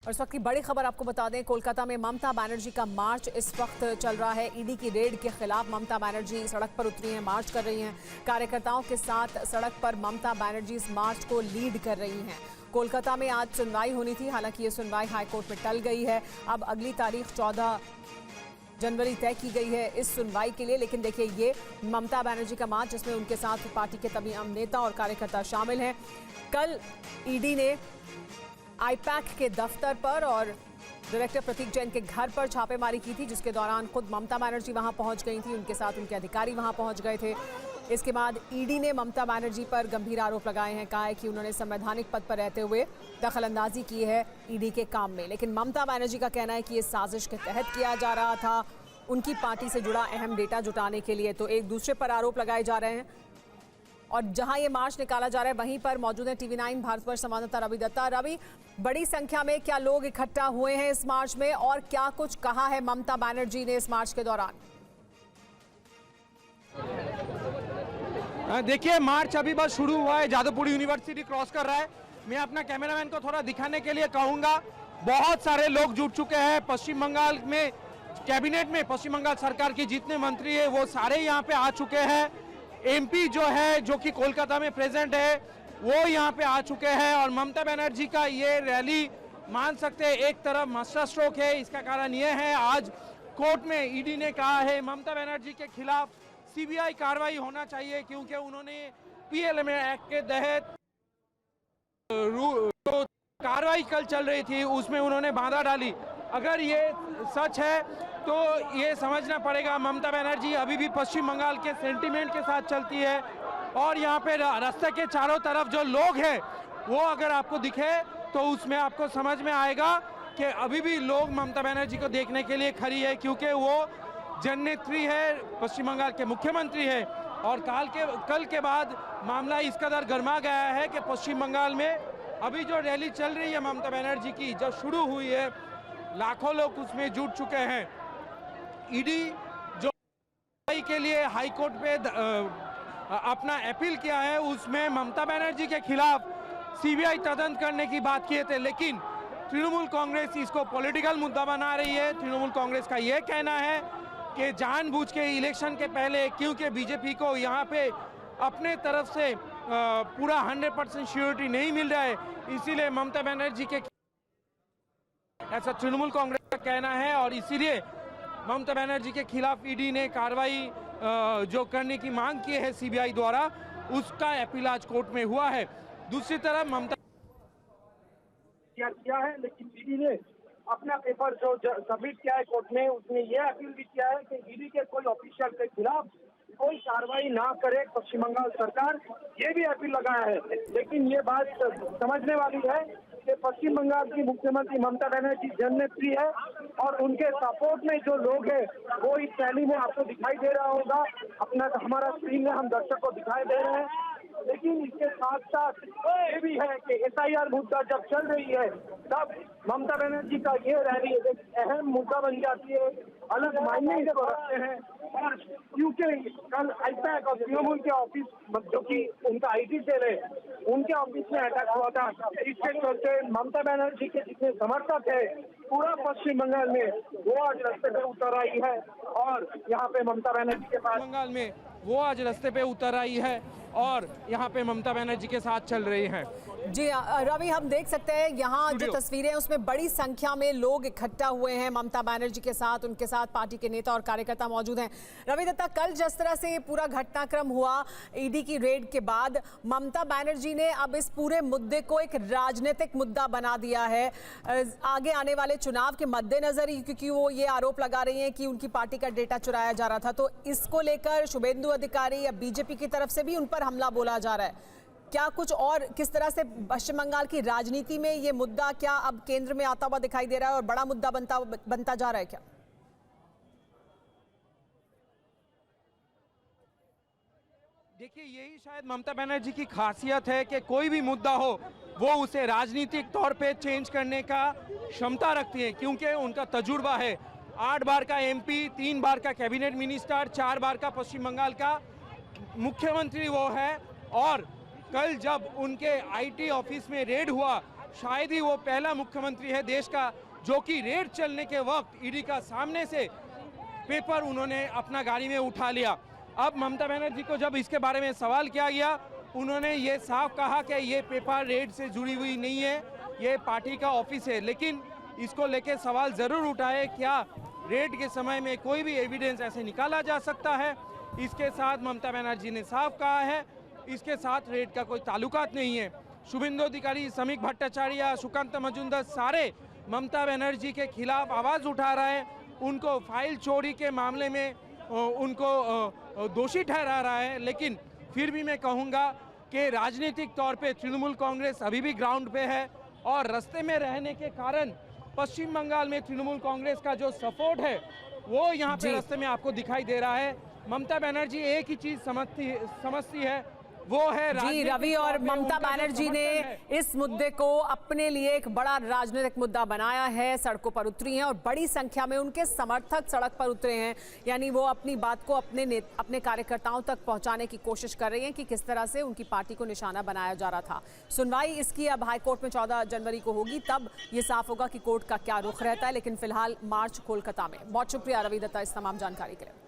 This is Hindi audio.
और इस वक्त की बड़ी खबर आपको बता दें, कोलकाता में ममता बनर्जी का मार्च इस वक्त चल रहा है। ईडी की रेड के खिलाफ ममता बनर्जी सड़क पर उतरी हैं, मार्च कर रही हैं। कार्यकर्ताओं के साथ सड़क पर ममता बनर्जी इस मार्च को लीड कर रही हैं। कोलकाता में आज सुनवाई होनी थी, हालांकि ये सुनवाई हाईकोर्ट में टल गई है। अब अगली तारीख 14 जनवरी तय की गई है इस सुनवाई के लिए। लेकिन देखिए, ये ममता बनर्जी का मार्च, जिसमें उनके साथ पार्टी के तमाम नेता और कार्यकर्ता शामिल हैं। कल ईडी ने आईपैक के दफ्तर पर और डायरेक्टर प्रतीक जैन के घर पर छापेमारी की थी, जिसके दौरान खुद ममता बनर्जी वहां पहुंच गई थी, उनके साथ उनके अधिकारी वहां पहुंच गए थे। इसके बाद ईडी ने ममता बनर्जी पर गंभीर आरोप लगाए हैं। कहा है कि उन्होंने संवैधानिक पद पर रहते हुए दखलंदाजी की है ईडी के काम में। लेकिन ममता बनर्जी का कहना है कि ये साजिश के तहत किया जा रहा था, उनकी पार्टी से जुड़ा अहम डेटा जुटाने के लिए। तो एक दूसरे पर आरोप लगाए जा रहे हैं। और जहां ये मार्च निकाला जा रहा है, वहीं पर मौजूद है TV9 भारतवर्ष संवाददाता रवि दत्ता। रवि, बड़ी संख्या में क्या लोग इकट्ठा हुए हैं इस मार्च में, और क्या कुछ कहा है ममता बनर्जी ने इस मार्च के दौरान? देखिए, मार्च अभी बस शुरू हुआ है, जादवपुर यूनिवर्सिटी क्रॉस कर रहा है। मैं अपना कैमरामैन को थोड़ा दिखाने के लिए कहूंगा। बहुत सारे लोग जुट चुके हैं। पश्चिम बंगाल में कैबिनेट में पश्चिम बंगाल सरकार के जितने मंत्री है वो सारे यहाँ पे आ चुके हैं। MP जो है, जो कि कोलकाता में प्रेजेंट है, वो यहाँ पे आ चुके हैं। और ममता बनर्जी का ये रैली मान सकते हैं एक तरफ मास्टर स्ट्रोक है। इसका कारण ये है, आज कोर्ट में ईडी ने कहा है ममता बनर्जी के खिलाफ CBI कार्रवाई होना चाहिए, क्योंकि उन्होंने PLMA एक्ट के तहत जो कार्रवाई कल चल रही थी उसमें उन्होंने बाधा डाली। अगर ये सच है तो ये समझना पड़ेगा ममता बनर्जी अभी भी पश्चिम बंगाल के सेंटीमेंट के साथ चलती है। और यहाँ पे रास्ते के चारों तरफ जो लोग हैं वो अगर आपको दिखे तो उसमें आपको समझ में आएगा कि अभी भी लोग ममता बनर्जी को देखने के लिए खड़ी है, क्योंकि वो जननेत्री है, पश्चिम बंगाल के मुख्यमंत्री है। और कल के बाद मामला इस कदर गर्मा गया है कि पश्चिम बंगाल में अभी जो रैली चल रही है ममता बनर्जी की, जब शुरू हुई है, लाखों लोग उसमें जुट चुके हैं। ईडी जो के लिए हाईकोर्ट पे अपना अपील किया है, उसमें ममता बनर्जी के खिलाफ CBI तदंत करने की बात किए थे। लेकिन तृणमूल कांग्रेस इसको पॉलिटिकल मुद्दा बना रही है। तृणमूल कांग्रेस का यह कहना है कि जानबूझ के इलेक्शन के पहले, क्योंकि बीजेपी को यहाँ पे अपने तरफ से पूरा 100% श्योरिटी नहीं मिल रहा है, इसीलिए ममता बनर्जी के, ऐसा तृणमूल कांग्रेस का कहना है। और इसीलिए ममता बनर्जी के खिलाफ ईडी ने कार्रवाई जो करने की मांग की है CBI द्वारा, उसका अपील आज कोर्ट में हुआ है। दूसरी तरफ ममता किया है, लेकिन ईडी ने अपना पेपर जो सबमिट किया है कोर्ट में, उसने ये अपील भी किया है कि ईडी के कोई ऑफिशियल के खिलाफ कोई कार्रवाई ना करे पश्चिम बंगाल सरकार, ये भी अपील लगाया है। लेकिन ये बात समझने वाली है कि पश्चिम बंगाल की मुख्यमंत्री ममता बनर्जी जननेत्री है, और उनके सपोर्ट में जो लोग हैं वो इस रैली में आपको दिखाई दे रहा होगा। हमारा स्क्रीन में हम दर्शक को दिखाई दे रहे हैं। लेकिन इसके साथ साथ ये भी है कि SIR मुद्दा जब चल रही है, तब ममता बनर्जी का ये रैली एक अहम मुद्दा बन जाती है, अलग मायने इसको रखते हैं। और क्योंकि कल आईपैक और तृणमूल के ऑफिस, जो कि उनका IT सेल है, उनके ऑफिस में अटैक हुआ था। इसके चलते ममता बनर्जी के जितने समर्थक है पूरा पश्चिम बंगाल में, वो आज रास्ते पे उतर आई है। और यहाँ पे ममता बनर्जी के पास बंगाल में वो आज रास्ते पे उतर आई है और यहाँ पे ममता बनर्जी के साथ चल रही हैं। जी रवि, हम देख सकते हैं यहाँ जो तस्वीरें हैं उसमें बड़ी संख्या में लोग इकट्ठा हुए हैं ममता बनर्जी के साथ, उनके साथ पार्टी के नेता और कार्यकर्ता मौजूद हैं। रवि दत्ता, कल जिस तरह से ये पूरा घटनाक्रम हुआ ईडी की रेड के बाद, ममता बनर्जी ने अब इस पूरे मुद्दे को एक राजनीतिक मुद्दा बना दिया है आगे आने वाले चुनाव के मद्देनजर ही, क्योंकि वो ये आरोप लगा रही हैं कि उनकी पार्टी का डेटा चुराया जा रहा था। तो इसको लेकर शुभेंदु अधिकारी या बीजेपी की तरफ से भी उन पर हमला बोला जा रहा है। क्या कुछ और किस तरह से पश्चिम बंगाल की राजनीति में ये मुद्दा क्या अब केंद्र में आता हुआ दिखाई दे रहा है और बड़ा मुद्दा बनता जा रहा है क्या? देखिए, यही शायद ममता बनर्जी की खासियत है कि कोई भी मुद्दा हो वो उसे राजनीतिक तौर पे चेंज करने का क्षमता रखती है, क्योंकि उनका तजुर्बा है। 8 बार का MP, 3 बार का कैबिनेट मिनिस्टर, 4 बार का पश्चिम बंगाल का मुख्यमंत्री वो है। और कल जब उनके IT ऑफिस में रेड हुआ शायद ही वो पहला मुख्यमंत्री है देश का जो कि रेड चलने के वक्त ईडी का सामने से पेपर उन्होंने अपना गाड़ी में उठा लिया। अब ममता बनर्जी को जब इसके बारे में सवाल किया गया, उन्होंने ये साफ कहा कि ये पेपर रेड से जुड़ी हुई नहीं है, ये पार्टी का ऑफिस है। लेकिन इसको लेके सवाल ज़रूर उठाए, क्या रेड के समय में कोई भी एविडेंस ऐसे निकाला जा सकता है? इसके साथ ममता बनर्जी ने साफ कहा है इसके साथ रेड का कोई ताल्लुकात नहीं है। शुभेंदु अधिकारी, समीक भट्टाचार्य, सुकांत मजुमदार सारे ममता बनर्जी के खिलाफ आवाज़ उठा रहा है, उनको फाइल चोरी के मामले में उनको दोषी ठहरा रहा है। लेकिन फिर भी मैं कहूँगा कि राजनीतिक तौर पे तृणमूल कांग्रेस अभी भी ग्राउंड पे है और रास्ते में रहने के कारण पश्चिम बंगाल में तृणमूल कांग्रेस का जो सपोर्ट है वो यहाँ पे रास्ते में आपको दिखाई दे रहा है। ममता बनर्जी एक ही चीज समझती है, वो है जी रवि, और ममता बनर्जी ने इस मुद्दे को अपने लिए एक बड़ा राजनीतिक मुद्दा बनाया है, सड़कों पर उतरी हैं और बड़ी संख्या में उनके समर्थक सड़क पर उतरे हैं। यानी वो अपनी बात को अपने कार्यकर्ताओं तक पहुंचाने की कोशिश कर रही हैं कि किस तरह से उनकी पार्टी को निशाना बनाया जा रहा था। सुनवाई इसकी अब हाईकोर्ट में 14 जनवरी को होगी, तब ये साफ होगा कि कोर्ट का क्या रुख रहता है। लेकिन फिलहाल मार्च कोलकाता में। बहुत शुक्रिया रवि दत्ता इस तमाम जानकारी के लिए।